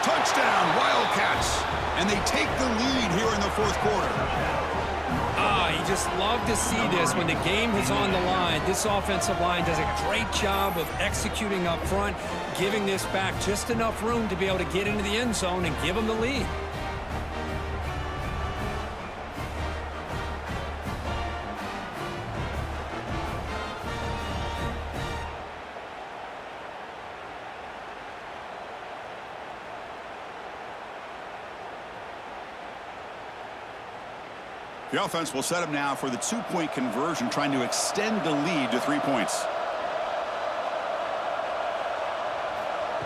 Touchdown, Wildcats! And they take the lead here in the fourth quarter. You just love to see this when the game is on the line. This offensive line does a great job of executing up front, giving this back just enough room to be able to get into the end zone and give them the lead. The offense will set up now for the 2-point conversion, trying to extend the lead to 3 points.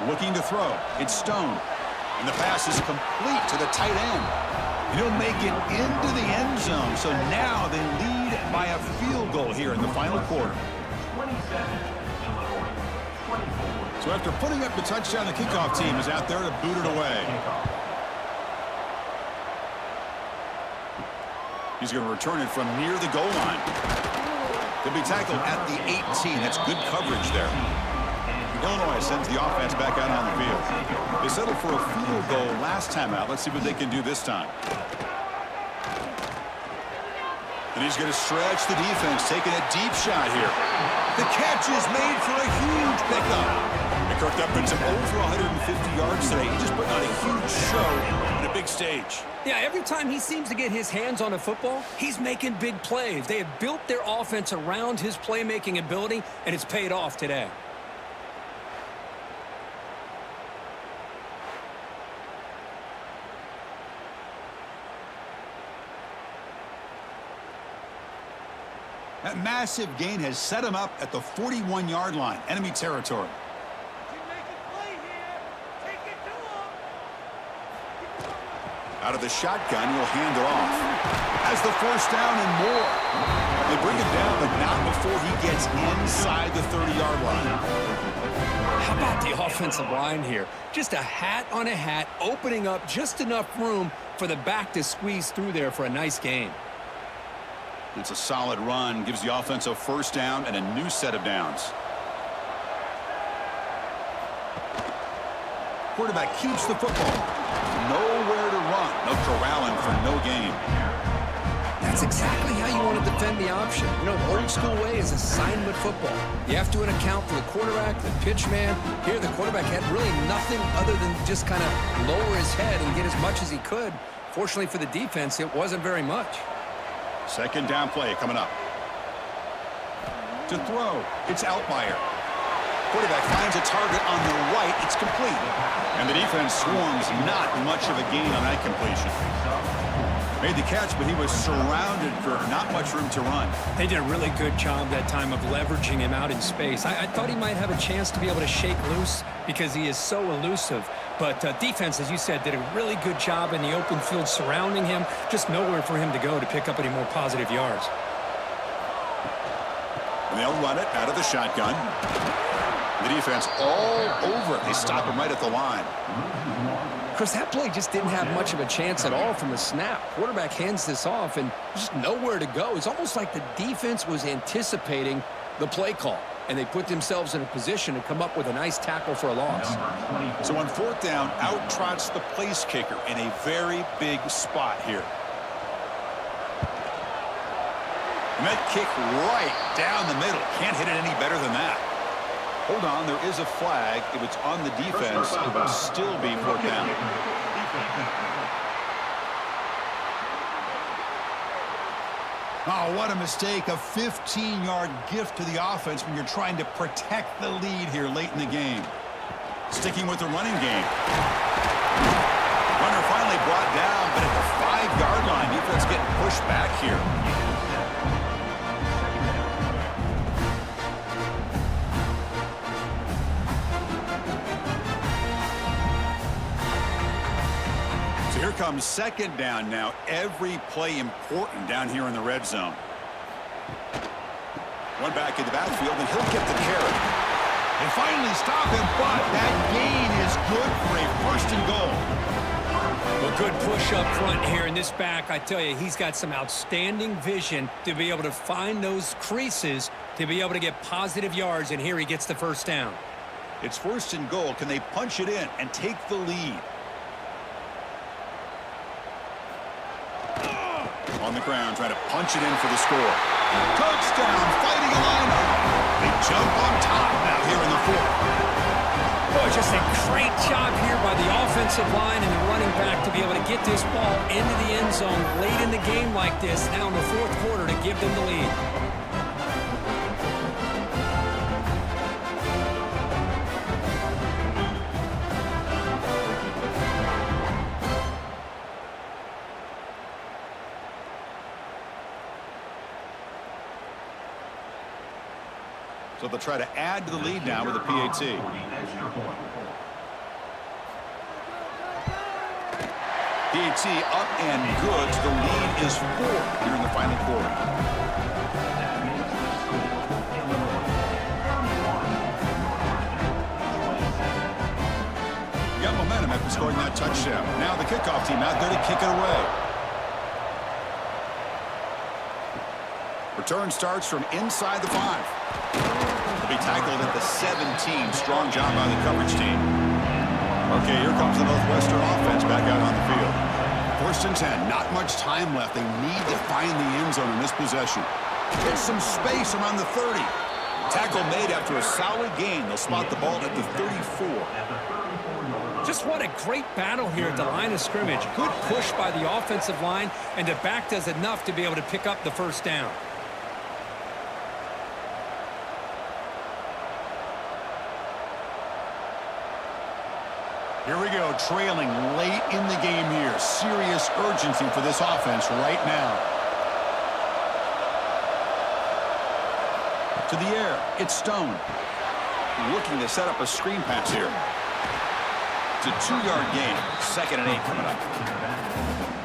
Looking to throw. It's Stone. And the pass is complete to the tight end. And he'll make it into the end zone. So now they lead by a field goal here in the final quarter. So after putting up the touchdown, the kickoff team is out there to boot it away. He's going to return it from near the goal line. He'll be tackled at the 18. That's good coverage there. Illinois sends the offense back out on the field. They settled for a field goal last time out. Let's see what they can do this time. And he's going to stretch the defense, taking a deep shot here. The catch is made for a huge pickup. And Kirk Upton's over 150 yards today. He's just putting on a huge show on a big stage. Yeah, every time he seems to get his hands on a football, he's making big plays. They have built their offense around his playmaking ability, and it's paid off today. That massive gain has set him up at the 41-yard line, enemy territory. Out of the shotgun, he'll hand it off. Has the first down and more. They bring him down, but not before he gets inside the 30-yard line. How about the offensive line here? Just a hat on a hat, opening up just enough room for the back to squeeze through there for a nice gain. It's a solid run, gives the offense a first down and a new set of downs. Quarterback keeps the football. Nowhere to run. No corralling for no gain. That's exactly how you want to defend the option. You know, the old school way is assignment football. You have to account for the quarterback, the pitch man. Here, the quarterback had really nothing other than just kind of lower his head and get as much as he could. Fortunately for the defense, it wasn't very much. Second down play coming up. To throw, it's Altmaier. Quarterback finds a target on the right. It's complete. And the defense swarms. Not much of a gain on that completion. Made the catch, but he was surrounded for not much room to run. They did a really good job that time of leveraging him out in space. I thought he might have a chance to be able to shake loose because he is so elusive. But defense, as you said, did a really good job in the open field surrounding him. Just nowhere for him to go to pick up any more positive yards. And they'll run it out of the shotgun. The defense all over it. They stop him right at the line. Chris, that play just didn't have much of a chance at all from the snap. Quarterback hands this off and just nowhere to go. It's almost like the defense was anticipating the play call, and they put themselves in a position to come up with a nice tackle for a loss. So on fourth down, out trots the place kicker in a very big spot here. And that kick right down the middle. Can't hit it any better than that. Hold on, there is a flag. If it's on the defense, it will still be fourth down. Oh, what a mistake. A 15-yard gift to the offense when you're trying to protect the lead here late in the game. Sticking with the running game. Runner finally brought down, but at the 5-yard line, defense getting pushed back here. Here comes second down now. Every play important down here in the red zone. One back in the backfield, and he'll get the carry. They finally stop him, but that gain is good for a first and goal. Well, good push up front here in this back. I tell you, he's got some outstanding vision to be able to find those creases to be able to get positive yards, and here he gets the first down. It's first and goal. Can they punch it in and take the lead? On the ground, trying to punch it in for the score. Touchdown, fighting a lineup. They jump on top now here in the fourth. Boy, just a great job here by the offensive line and the running back to be able to get this ball into the end zone late in the game like this, now in the fourth quarter, to give them the lead. So they'll try to add to the lead now with a PAT. PAT up and good. The lead is 4 here in the final quarter. Got momentum after scoring that touchdown. Now the kickoff team out there to kick it away. Return starts from inside the 5. Will be tackled at the 17. Strong job by the coverage team. Okay, here comes the Northwestern offense back out on the field. First and 10. Not much time left. They need to find the end zone in this possession. Get some space around the 30. Tackle made after a solid gain. They'll spot the ball at the 34. Just what a great battle here at the line of scrimmage. Good push by the offensive line, and the back does enough to be able to pick up the first down. Here we go, trailing late in the game here. Serious urgency for this offense right now. To the air, it's Stone. Looking to set up a screen pass here. It's a 2-yard gain. 2nd and 8 coming up.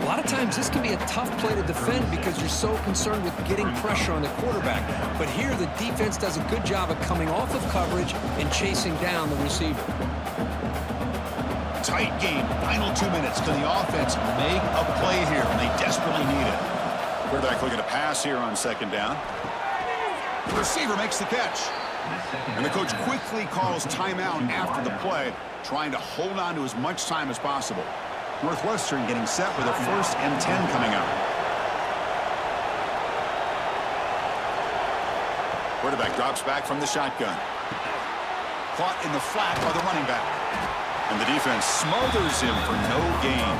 A lot of times this can be a tough play to defend because you're so concerned with getting pressure on the quarterback. But here the defense does a good job of coming off of coverage and chasing down the receiver. Tight game, final 2 minutes. Can the offense make a play here? And they desperately need it. Quarterback looking to pass here on second down. The receiver makes the catch. And the coach quickly calls timeout after the play, trying to hold on to as much time as possible. Northwestern getting set with a 1st and 10 coming up. Quarterback drops back from the shotgun. Caught in the flat by the running back. And the defense smothers him for no gain.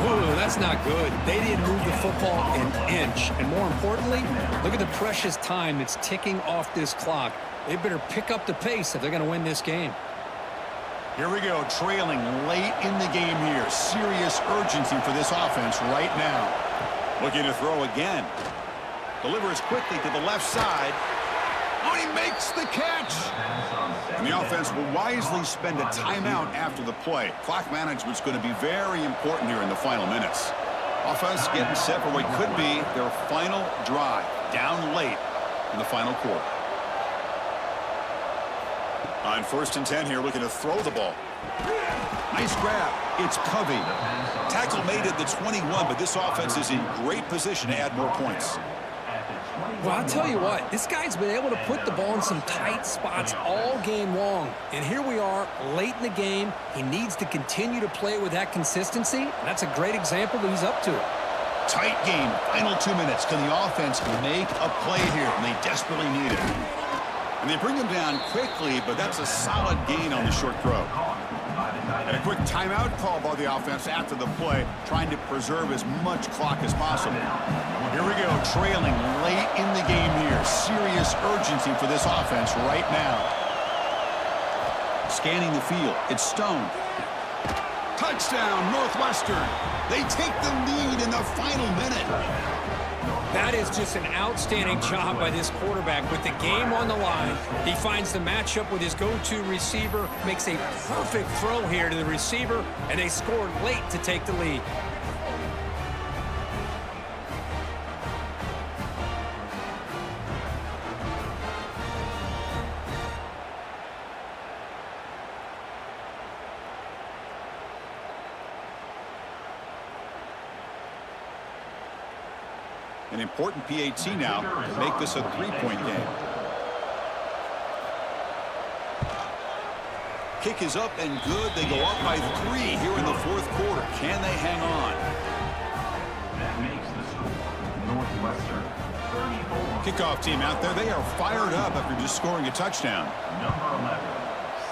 Ooh, that's not good. They didn't move the football an inch. And more importantly, look at the precious time that's ticking off this clock. They better pick up the pace if they're going to win this game. Here we go, trailing late in the game here. Serious urgency for this offense right now. Looking to throw again. Delivers quickly to the left side. Oh, he makes the catch. And the offense will wisely spend a timeout after the play. Clock management's going to be very important here in the final minutes. Offense getting set for what could be their final drive. Down late in the final quarter. On 1st and 10 here, looking to throw the ball. Nice grab. It's Covey. Tackle made at the 21, but this offense is in great position to add more points. Well, I'll tell you what, this guy's been able to put the ball in some tight spots all game long. And here we are, late in the game. He needs to continue to play with that consistency. And that's a great example that he's up to it. Tight game, final 2 minutes. Can the offense make a play here? And they desperately need it. And they bring him down quickly, but that's a solid gain on the short throw. And a quick timeout call by the offense after the play, trying to preserve as much clock as possible. Here we go, trailing late in the game here. Serious urgency for this offense right now. Scanning the field, it's Stone. Touchdown, Northwestern. They take the lead in the final minute. That is just an outstanding job by this quarterback with the game on the line. He finds the matchup with his go-to receiver, makes a perfect throw here to the receiver, and they scored late to take the lead. An important PAT now to make this a 3-point game. Kick is up and good. They go up by 3 here in the 4th quarter. Can they hang on? That makes the score Northwestern 34. Kickoff team out there. They are fired up after just scoring a touchdown. Number 11,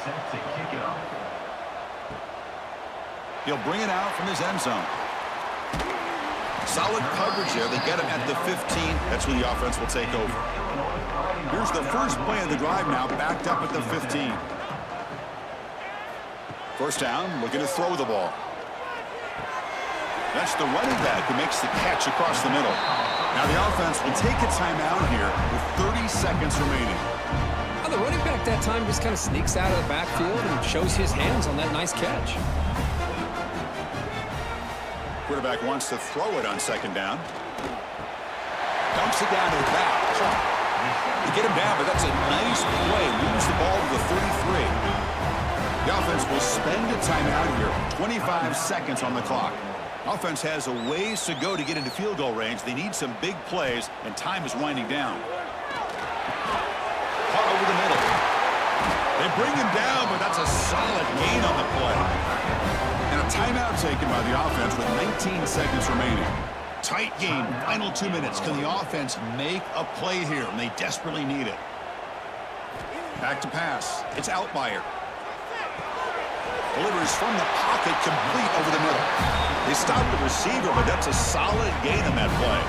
set to kick it off. He'll bring it out from his end zone. Solid coverage there. They get him at the 15. That's where the offense will take over. Here's the first play of the drive now, backed up at the 15. First down, looking to throw the ball. That's the running back who makes the catch across the middle. Now the offense will take a timeout here with 30 seconds remaining. Well, the running back that time just kind of sneaks out of the backfield and shows his hands on that nice catch. Quarterback wants to throw it on second down. Dumps it down to the back. They get him down, but that's a nice play. Moves the ball to the 33. The offense will spend a timeout here. 25 seconds on the clock. Offense has a ways to go to get into field goal range. They need some big plays, and time is winding down. Caught over the middle. They bring him down, but that's a solid gain on the play. And a timeout taken by the offense with 19 seconds remaining. Tight game, final 2 minutes. Can the offense make a play here? And they desperately need it. Back to pass. It's Outlier. Delivers from the pocket, complete over the middle. They stop the receiver, but that's a solid gain on that play.